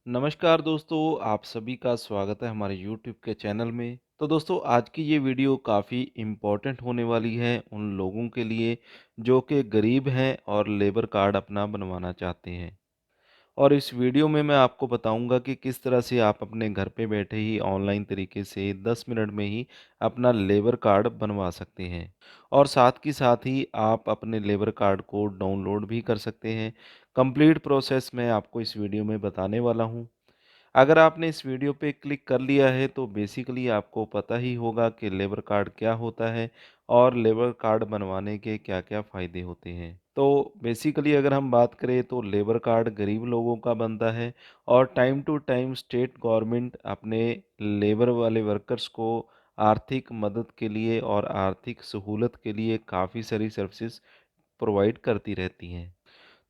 नमस्कार दोस्तों, आप सभी का स्वागत है हमारे यूट्यूब के चैनल में। तो दोस्तों आज की ये वीडियो काफ़ी इम्पोर्टेंट होने वाली है उन लोगों के लिए जो कि गरीब हैं और लेबर कार्ड अपना बनवाना चाहते हैं। और इस वीडियो में मैं आपको बताऊंगा कि किस तरह से आप अपने घर पे बैठे ही ऑनलाइन तरीके से 10 मिनट में ही अपना लेबर कार्ड बनवा सकते हैं। और साथ ही आप अपने लेबर कार्ड को डाउनलोड भी कर सकते हैं। कंप्लीट प्रोसेस मैं आपको इस वीडियो में बताने वाला हूँ। अगर आपने इस वीडियो पे क्लिक कर लिया है तो बेसिकली आपको पता ही होगा कि लेबर कार्ड क्या होता है और लेबर कार्ड बनवाने के क्या-क्या फ़ायदे होते हैं। तो बेसिकली अगर हम बात करें तो लेबर कार्ड गरीब लोगों का बनता है और time to time state government अपने लेबर वाले वर्कर्स को आर्थिक मदद के लिए और आर्थिक सहूलत के लिए काफ़ी सारी सर्विसेज प्रोवाइड करती रहती हैं।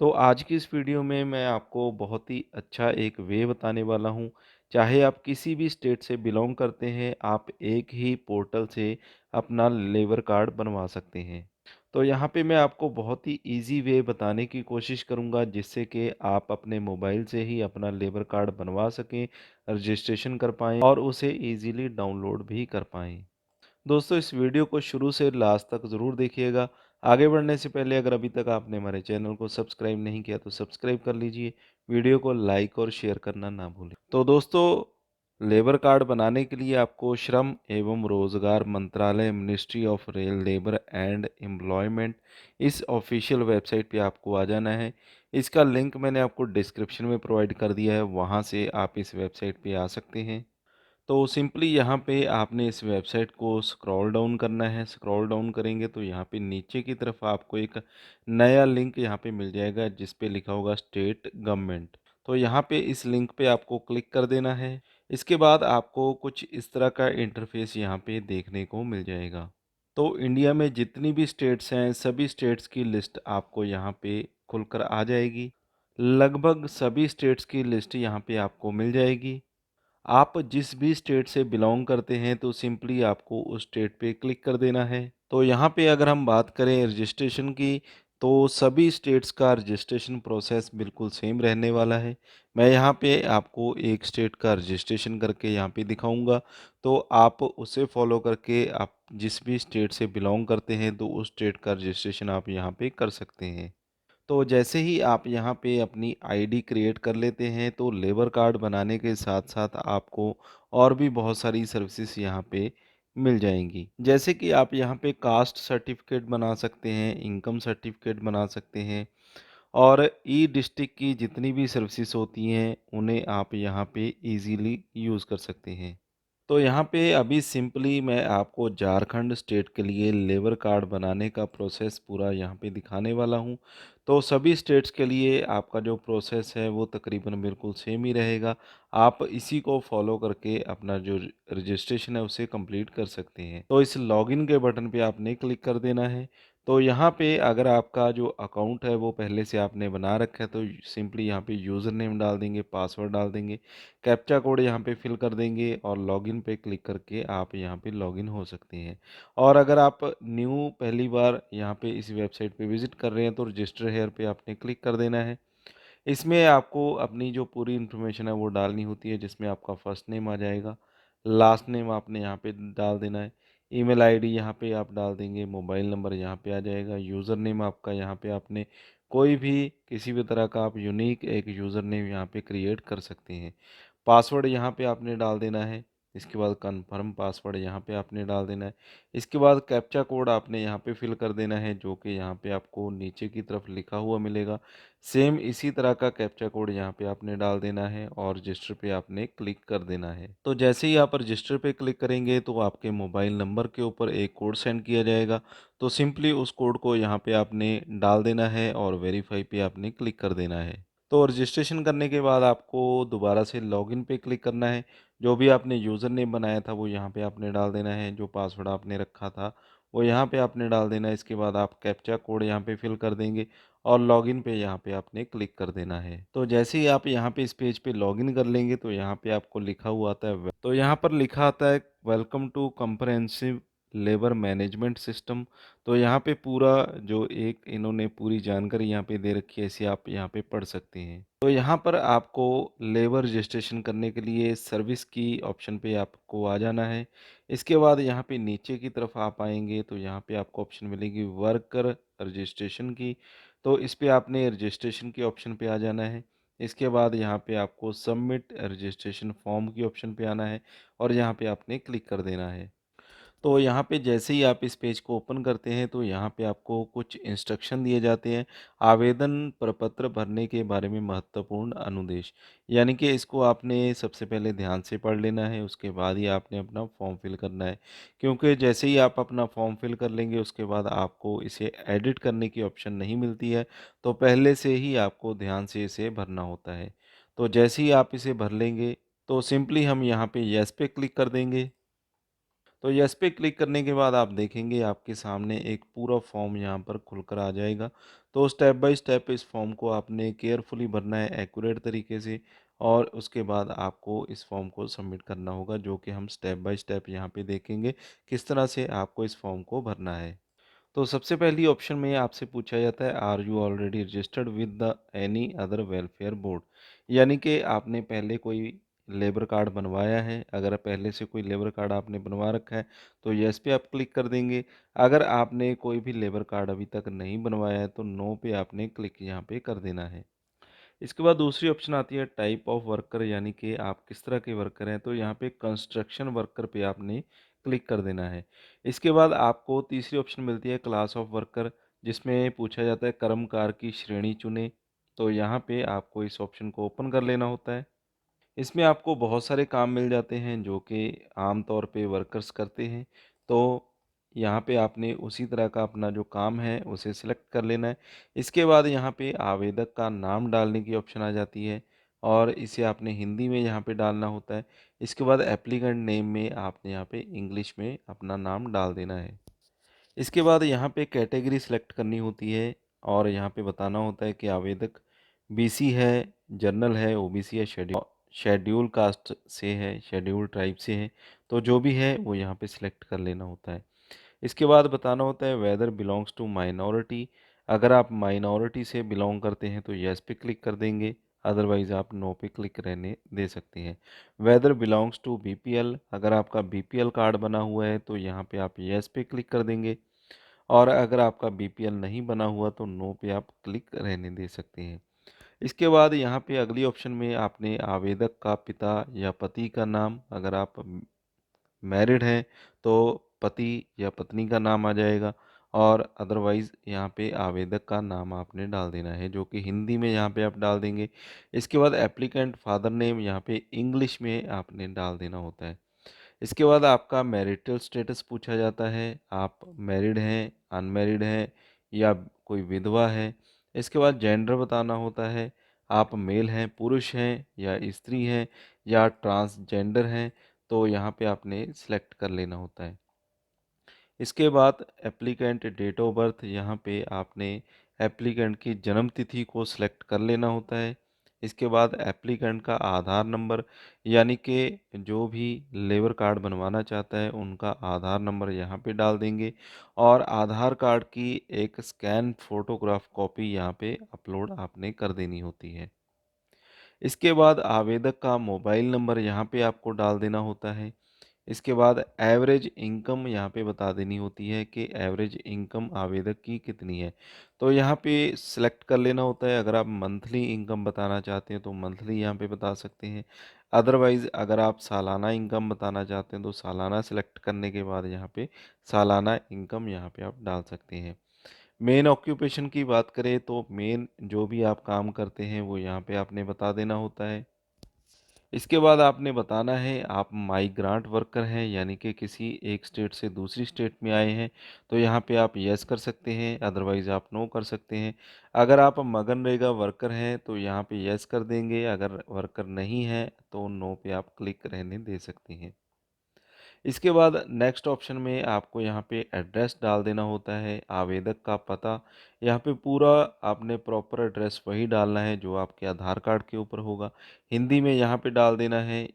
तो आज की इस वीडियो में मैं आपको बहुत ही अच्छा एक वे बताने वाला हूँ। चाहे आप किसी भी स्टेट से बिलॉन्ग करते हैं, आप एक ही पोर्टल से अपना लेबर कार्ड बनवा सकते हैं। तो यहाँ पे मैं आपको बहुत ही ईज़ी वे बताने की कोशिश करूँगा जिससे कि आप अपने मोबाइल से ही अपना लेबर कार्ड बनवा सकें, रजिस्ट्रेशन कर पाएँ और उसे ईज़िली डाउनलोड भी कर पाएँ। दोस्तों इस वीडियो को शुरू से लास्ट तक ज़रूर देखिएगा। आगे बढ़ने से पहले अगर अभी तक आपने हमारे चैनल को सब्सक्राइब नहीं किया तो सब्सक्राइब कर लीजिए। वीडियो को लाइक और शेयर करना ना भूलें। तो दोस्तों लेबर कार्ड बनाने के लिए आपको श्रम एवं रोज़गार मंत्रालय ministry of labour and employment इस ऑफिशियल वेबसाइट पे आपको आ जाना है। इसका लिंक मैंने आपको डिस्क्रिप्शन में प्रोवाइड कर दिया है, वहाँ से आप इस वेबसाइट पे आ सकते हैं। तो सिंपली यहाँ पे आपने इस वेबसाइट को स्क्रॉल डाउन करना है। स्क्रॉल डाउन करेंगे तो यहाँ पे नीचे की तरफ आपको एक नया लिंक यहाँ पे मिल जाएगा जिस पे लिखा होगा स्टेट गवर्नमेंट। तो यहाँ पे इस लिंक पे आपको क्लिक कर देना है। इसके बाद आपको कुछ इस तरह का इंटरफेस यहाँ पे देखने को मिल जाएगा। तो इंडिया में जितनी भी स्टेट्स हैं सभी स्टेट्स की लिस्ट आपको यहाँ पे खुलकर आ जाएगी। लगभग सभी स्टेट्स की लिस्ट यहाँ पे आपको मिल जाएगी। आप जिस भी स्टेट से बिलॉन्ग करते हैं तो सिंपली आपको उस स्टेट पे क्लिक कर देना है। तो यहाँ पे अगर हम बात करें रजिस्ट्रेशन की तो सभी स्टेट्स का रजिस्ट्रेशन प्रोसेस बिल्कुल सेम रहने वाला है। मैं यहाँ पे आपको एक स्टेट का रजिस्ट्रेशन करके यहाँ पे दिखाऊंगा। तो आप उसे फॉलो करके आप जिस भी स्टेट से बिलॉन्ग करते हैं तो उस स्टेट का रजिस्ट्रेशन आप यहाँ पे कर सकते हैं। तो जैसे ही आप यहाँ पे अपनी आईडी क्रिएट कर लेते हैं तो लेबर कार्ड बनाने के साथ-साथ आपको और भी बहुत सारी सर्विसेज यहाँ पे मिल जाएँगी। जैसे कि आप यहाँ पे कास्ट सर्टिफ़िकेट बना सकते हैं, इनकम सर्टिफ़िकेट बना सकते हैं और ई-डिस्ट्रिक्ट की जितनी भी सर्विसेज होती हैं, उन्हें आप यहाँ पे ईज़िली यूज़ कर सकते हैं। तो यहाँ पे अभी सिंपली मैं आपको झारखंड स्टेट के लिए लेबर कार्ड बनाने का प्रोसेस पूरा यहाँ पे दिखाने वाला हूँ। तो सभी स्टेट्स के लिए आपका जो प्रोसेस है वो तकरीबन बिल्कुल सेम ही रहेगा। आप इसी को फॉलो करके अपना जो रजिस्ट्रेशन है उसे कंप्लीट कर सकते हैं। तो इस लॉगिन के बटन पे आपने क्लिक कर देना है। तो यहाँ पे अगर आपका जो अकाउंट है वो पहले से आपने बना रखा है तो सिंपली यहाँ पे यूज़र नेम डाल देंगे, पासवर्ड डाल देंगे, कैप्चा कोड यहाँ पे फिल कर देंगे और लॉगिन पे क्लिक करके आप यहाँ पे लॉगिन हो सकते हैं। और अगर आप न्यू पहली बार यहाँ पे इस वेबसाइट पे विज़िट कर रहे हैं तो रजिस्टर हेयर पे आपने क्लिक कर देना है। इसमें आपको अपनी जो पूरी इन्फॉर्मेशन है वो डालनी होती है जिसमें आपका फर्स्ट नेम आ जाएगा, लास्ट नेम आपने यहाँ पे डाल देना है, ईमेल आईडी यहाँ पे आप डाल देंगे, मोबाइल नंबर यहाँ पे आ जाएगा, यूज़र नेम आपका यहाँ पे आपने कोई भी किसी भी तरह का आप यूनिक एक यूज़र नेम यहाँ पे क्रिएट कर सकते हैं। पासवर्ड यहाँ पे आपने डाल देना है, इसके बाद कन्फर्म पासवर्ड यहाँ पे आपने डाल देना है। इसके बाद कैप्चा कोड आपने यहाँ पे फिल कर देना है जो कि यहाँ पे आपको नीचे की तरफ लिखा हुआ मिलेगा। सेम इसी तरह का कैप्चा कोड यहाँ पे आपने डाल देना है और रजिस्टर पे आपने क्लिक कर देना है। तो जैसे ही आप रजिस्टर पे क्लिक करेंगे तो आपके मोबाइल नंबर के ऊपर एक कोड सेंड किया जाएगा। तो सिंपली उस कोड को यहाँ पे आपने डाल देना है और वेरीफाई पे आपने क्लिक कर देना है। तो रजिस्ट्रेशन करने के बाद आपको दोबारा से लॉगिन पे क्लिक करना है। जो भी आपने यूज़र नेम बनाया था वो यहाँ पे आपने डाल देना है, जो पासवर्ड आपने रखा था वो यहाँ पे आपने डाल देना है। इसके बाद आप कैप्चा कोड यहाँ पे फिल कर देंगे और लॉगिन पे यहाँ पे आपने क्लिक कर देना है। तो जैसे ही आप यहाँ पे इस पेज पे लॉगिन कर लेंगे तो यहाँ पे आपको लिखा हुआ आता है तो यहाँ पर लिखा आता है welcome to comprehensive labour management system. तो यहाँ पे पूरा जो एक इन्होंने पूरी जानकारी यहाँ पे दे रखी है, इसे आप यहाँ पे पढ़ सकते हैं। तो यहाँ पर आपको लेबर रजिस्ट्रेशन करने के लिए सर्विस की ऑप्शन पे आपको आ जाना है। इसके बाद यहाँ पे नीचे की तरफ आप आएँगे तो यहाँ पे आपको ऑप्शन मिलेगी वर्कर रजिस्ट्रेशन की। तो इस पे आपने रजिस्ट्रेशन के ऑप्शन पे आ जाना है। इसके बाद यहाँ पे आपको सबमिट रजिस्ट्रेशन फॉर्म की ऑप्शन पे आना है और यहाँ पे आपने क्लिक कर देना है। तो यहाँ पे जैसे ही आप इस पेज को ओपन करते हैं तो यहाँ पे आपको कुछ इंस्ट्रक्शन दिए जाते हैं। आवेदन प्रपत्र भरने के बारे में महत्वपूर्ण अनुदेश, यानी कि इसको आपने सबसे पहले ध्यान से पढ़ लेना है, उसके बाद ही आपने अपना फॉर्म फिल करना है। क्योंकि जैसे ही आप अपना फॉर्म फिल कर लेंगे उसके बाद आपको इसे एडिट करने की ऑप्शन नहीं मिलती है, तो पहले से ही आपको ध्यान से इसे भरना होता है। तो जैसे ही आप इसे भर लेंगे तो सिंपली हम यहाँ पे येस पे क्लिक कर देंगे। तो यस पे क्लिक करने के बाद आप देखेंगे आपके सामने एक पूरा फॉर्म यहाँ पर खुलकर आ जाएगा। तो स्टेप बाय स्टेप इस फॉर्म को आपने केयरफुली भरना है एक्यूरेट तरीके से, और उसके बाद आपको इस फॉर्म को सबमिट करना होगा, जो कि हम स्टेप बाय स्टेप यहाँ पे देखेंगे किस तरह से आपको इस फॉर्म को भरना है। तो सबसे पहली ऑप्शन में आपसे पूछा जाता है, are you already registered with the any other welfare board, यानी कि आपने पहले कोई लेबर कार्ड बनवाया है। अगर पहले से कोई लेबर कार्ड आपने बनवा रखा है तो यस पे आप क्लिक कर देंगे। अगर आपने कोई भी लेबर कार्ड अभी तक नहीं बनवाया है तो नो पे आपने क्लिक यहाँ पे कर देना है। इसके बाद दूसरी ऑप्शन आती है टाइप ऑफ वर्कर, यानी कि आप किस तरह के वर्कर हैं। तो यहाँ पे कंस्ट्रक्शन वर्कर पे आपने क्लिक कर देना है। इसके बाद आपको तीसरी ऑप्शन मिलती है क्लास ऑफ वर्कर, जिसमें पूछा जाता है कर्मकार की श्रेणी चुनें। तो यहाँ पे आपको इस ऑप्शन को ओपन कर लेना होता है। इसमें आपको बहुत सारे काम मिल जाते हैं जो कि आम तौर पे वर्कर्स करते हैं। तो यहाँ पे आपने उसी तरह का अपना जो काम है उसे सिलेक्ट कर लेना है। इसके बाद यहाँ पे आवेदक का नाम डालने की ऑप्शन आ जाती है और इसे आपने हिंदी में यहाँ पे डालना होता है। इसके बाद एप्लीकेंट नेम में आपने यहाँ पे इंग्लिश में अपना नाम डाल देना है। इसके बाद यहाँ पे कैटेगरी सिलेक्ट करनी होती है और यहाँ पे बताना होता है कि आवेदक बीसी है, जनरल है, ओबीसी है, शेड्यूल कास्ट से है, शेड्यूल ट्राइब से है। तो जो भी है वो यहाँ पे सिलेक्ट कर लेना होता है। इसके बाद बताना होता है वेदर बिलोंग्स टू माइनॉरिटी। अगर आप माइनॉरिटी से बिलोंग करते हैं तो यस पे क्लिक कर देंगे, अदरवाइज़ आप नो पे क्लिक रहने दे सकते हैं। वेदर बिलोंग्स टू बीपीएल, अगर आपका बीपीएल कार्ड बना हुआ है तो यहाँ पे आप यस पे क्लिक कर देंगे, और अगर आपका बीपीएल नहीं बना हुआ तो नो पे आप क्लिक रहने दे सकते हैं। इसके बाद यहाँ पे अगली ऑप्शन में आपने आवेदक का पिता या पति का नाम, अगर आप मैरिड हैं तो पति या पत्नी का नाम आ जाएगा, और अदरवाइज़ यहाँ पे आवेदक का नाम आपने डाल देना है, जो कि हिंदी में यहाँ पे आप डाल देंगे। इसके बाद एप्लीकेंट फादर नेम यहाँ पे इंग्लिश में आपने डाल देना होता है। इसके बाद आपका मैरिटल स्टेटस पूछा जाता है, आप मैरिड हैं, अनमैरिड हैं या कोई विधवा है। इसके बाद जेंडर बताना होता है, आप मेल हैं, पुरुष हैं या स्त्री हैं या ट्रांसजेंडर हैं। तो यहाँ पे आपने सेलेक्ट कर लेना होता है। इसके बाद एप्लीकेंट डेट ऑफ बर्थ, यहाँ पे आपने एप्लीकेंट की जन्म तिथि को सिलेक्ट कर लेना होता है। इसके बाद एप्लीकेंट का आधार नंबर, यानी कि जो भी लेबर कार्ड बनवाना चाहता है उनका आधार नंबर यहाँ पे डाल देंगे, और आधार कार्ड की एक स्कैन फोटोग्राफ कॉपी यहाँ पे अपलोड आपने कर देनी होती है। इसके बाद आवेदक का मोबाइल नंबर यहाँ पे आपको डाल देना होता है। इसके बाद एवरेज इनकम यहाँ पे बता देनी होती है कि एवरेज इनकम आवेदक की कितनी है। तो यहाँ पे सिलेक्ट कर लेना होता है, अगर आप मंथली इनकम बताना चाहते हैं तो मंथली यहाँ पे बता सकते हैं। अदरवाइज़ अगर आप सालाना इनकम बताना चाहते हैं तो सालाना सिलेक्ट करने के बाद यहाँ पे सालाना इनकम यहाँ पे आप डाल सकते हैं। मेन ऑक्यूपेशन की बात करें तो मेन जो भी आप काम करते हैं वो यहाँ पे आपने बता देना होता है। इसके बाद आपने बताना है आप माइग्रांट वर्कर हैं, यानी कि किसी एक स्टेट से दूसरी स्टेट में आए हैं। तो यहाँ पे आप यस कर सकते हैं, अदरवाइज़ आप नो कर सकते हैं। अगर आप मनरेगा वर्कर हैं तो यहाँ पे यस कर देंगे, अगर वर्कर नहीं हैं तो नो पे आप क्लिक रहने दे सकते हैं। इसके बाद नेक्स्ट ऑप्शन में आपको यहाँ पे एड्रेस डाल देना होता है, आवेदक का पता। यहाँ पे पूरा आपने प्रॉपर एड्रेस वही डालना है जो आपके आधार कार्ड के ऊपर होगा। हिंदी में यहाँ पे डाल देना है,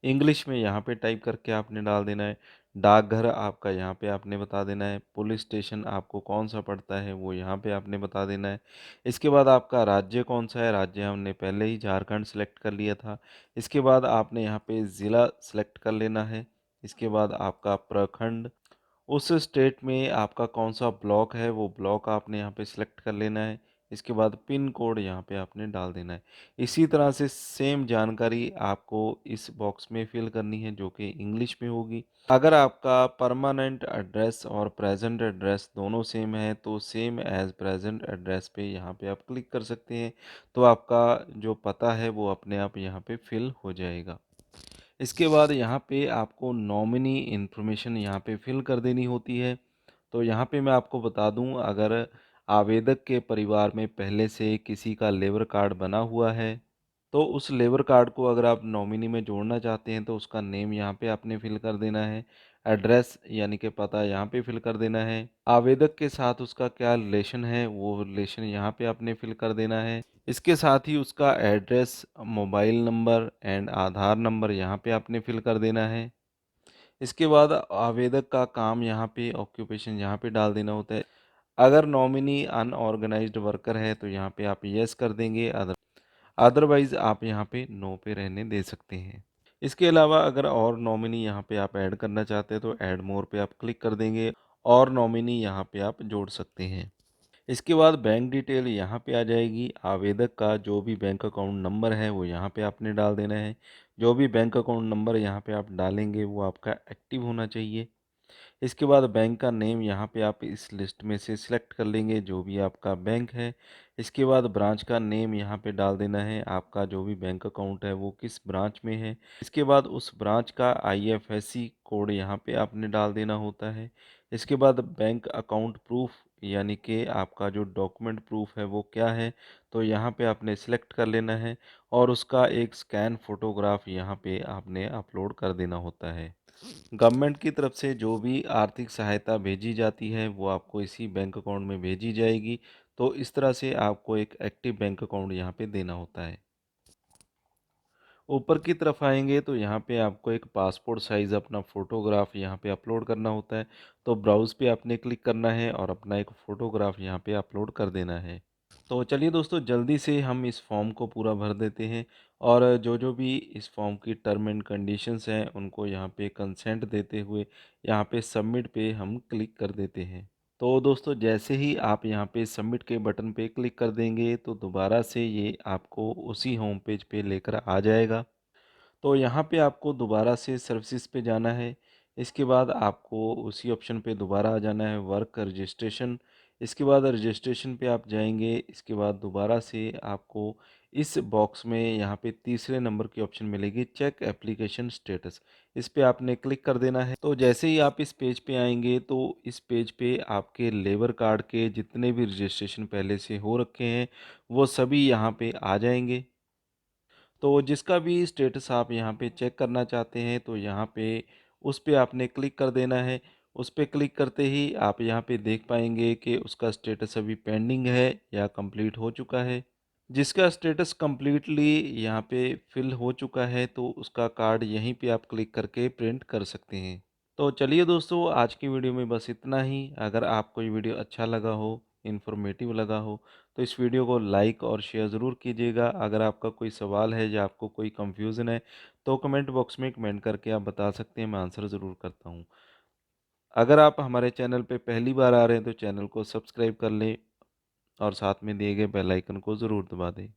इंग्लिश में यहाँ पे टाइप करके आपने डाल देना है। डाकघर आपका यहाँ पे आपने बता देना है, पुलिस स्टेशन आपको कौन-सा पड़ता है वो यहाँ पे आपने बता देना है। इसके बाद आपका राज्य कौन-सा है, राज्य हमने पहले ही झारखंड सेलेक्ट कर लिया था। इसके बाद आपने यहाँ पे ज़िला सेलेक्ट कर लेना है। इसके बाद आपका प्रखंड, उस स्टेट में आपका कौन-सा ब्लॉक है, वो ब्लॉक आपने यहाँ पे सिलेक्ट कर लेना है। इसके बाद पिन कोड यहाँ पे आपने डाल देना है। इसी तरह से सेम जानकारी आपको इस बॉक्स में फ़िल करनी है जो कि इंग्लिश में होगी। अगर आपका परमानेंट एड्रेस और प्रेज़ेंट एड्रेस दोनों सेम है, तो सेम एज़ प्रेज़ेंट एड्रेस पे यहाँ पे आप क्लिक कर सकते हैं। तो आपका जो पता है वो अपने आप यहाँ पे फ़िल हो जाएगा। इसके बाद यहाँ पे आपको नॉमिनी इन्फॉर्मेशन यहाँ पे फिल कर देनी होती है। तो यहाँ पे मैं आपको बता दूँ, अगर आवेदक के परिवार में पहले से किसी का लेबर कार्ड बना हुआ है, तो उस लेबर कार्ड को अगर आप नॉमिनी में जोड़ना चाहते हैं तो उसका नेम यहाँ पे आपने फिल कर देना है। एड्रेस यानी कि पता यहाँ पे फिल कर देना है। आवेदक के साथ उसका क्या रिलेशन है वो रिलेशन यहाँ पे आपने फिल कर देना है। इसके साथ ही उसका address, mobile number and Aadhaar number यहाँ पे आपने फिल कर देना है। इसके बाद आवेदक का काम यहाँ पे ऑक्यूपेशन यहाँ पे डाल देना होता है। अगर नॉमिनी अनऑर्गेनाइज्ड वर्कर है तो यहाँ पे आप यस कर देंगे, अदरवाइज़ आप यहाँ पे नो पे रहने दे सकते हैं। इसके अलावा अगर और नॉमिनी यहाँ पे आप ऐड करना चाहते हैं तो ऐड मोर पे आप क्लिक कर देंगे और नॉमिनी यहाँ पे आप जोड़ सकते हैं। इसके बाद बैंक डिटेल यहाँ पे आ जाएगी। आवेदक का जो भी बैंक अकाउंट नंबर है वो यहाँ पे आपने डाल देना है। जो भी बैंक अकाउंट नंबर यहाँ पे आप डालेंगे वो आपका एक्टिव होना चाहिए। इसके बाद बैंक का नेम यहाँ पे आप इस लिस्ट में से सिलेक्ट कर लेंगे जो भी आपका बैंक है। इसके बाद ब्रांच का नेम यहाँ पे डाल देना है, आपका जो भी बैंक अकाउंट है वो किस ब्रांच में है। इसके बाद उस ब्रांच का आईएफएससी कोड यहाँ पे आपने डाल देना होता है। इसके बाद बैंक अकाउंट प्रूफ यानी कि आपका जो डॉक्यूमेंट प्रूफ है वो क्या है, तो यहाँ पे आपने सिलेक्ट कर लेना है और उसका एक स्कैन फ़ोटोग्राफ यहाँ पे आपने अपलोड कर देना होता है। गवर्नमेंट की तरफ से जो भी आर्थिक सहायता भेजी जाती है वो आपको इसी बैंक अकाउंट में भेजी जाएगी। तो इस तरह से आपको एक एक्टिव बैंक अकाउंट यहाँ पे देना होता है। ऊपर की तरफ आएंगे तो यहाँ पे आपको एक पासपोर्ट साइज़ अपना फ़ोटोग्राफ यहाँ पे अपलोड करना होता है। तो ब्राउज़ पे आपने क्लिक करना है और अपना एक फ़ोटोग्राफ यहाँ पे अपलोड कर देना है। तो चलिए दोस्तों, जल्दी से हम इस फॉर्म को पूरा भर देते हैं और जो भी इस फॉर्म की टर्म एंड कंडीशंस हैं उनको यहाँ पे कंसेंट देते हुए यहाँ पे सबमिट पे हम क्लिक कर देते हैं। तो दोस्तों, जैसे ही आप यहाँ पे सबमिट के बटन पे क्लिक कर देंगे तो दोबारा से ये आपको उसी होम पेज पे लेकर आ जाएगा। तो यहाँ पे आपको दोबारा से सर्विसेज पे जाना है। इसके बाद आपको उसी ऑप्शन पे दोबारा आ जाना है, वर्क रजिस्ट्रेशन। इसके बाद रजिस्ट्रेशन पे आप जाएँगे। इसके बाद दोबारा से आपको इस बॉक्स में यहाँ पे तीसरे नंबर की ऑप्शन मिलेगी, चेक एप्लीकेशन स्टेटस। इस पे आपने क्लिक कर देना है। तो जैसे ही आप इस पेज पे आएँगे तो इस पेज पे आपके लेबर कार्ड के जितने भी रजिस्ट्रेशन पहले से हो रखे हैं, वो सभी यहाँ पे आ जाएँगे। तो जिसका भी स्टेटस आप यहाँ पे चेक करना चाहते हैं तो यहाँ पे उस पे आपने क्लिक कर देना है। उस पे क्लिक करते ही आप यहाँ पे देख पाएँगे कि उसका स्टेटस अभी पेंडिंग है या कंप्लीट हो चुका है। जिसका स्टेटस कंप्लीटली यहाँ पे फिल हो चुका है तो उसका कार्ड यहीं पे आप क्लिक करके प्रिंट कर सकते हैं। तो चलिए दोस्तों, आज की वीडियो में बस इतना ही। अगर आपको ये वीडियो अच्छा लगा हो, इन्फॉर्मेटिव लगा हो, तो इस वीडियो को लाइक और शेयर ज़रूर कीजिएगा। अगर आपका कोई सवाल है या आपको कोई कन्फ्यूज़न है तो कमेंट बॉक्स में कमेंट करके आप बता सकते हैं, मैं आंसर ज़रूर करता हूँ। अगर आप हमारे चैनल पे पहली बार आ रहे हैं तो चैनल को सब्सक्राइब कर लें और साथ में दिए गए बेल आइकन को ज़रूर दबा दें।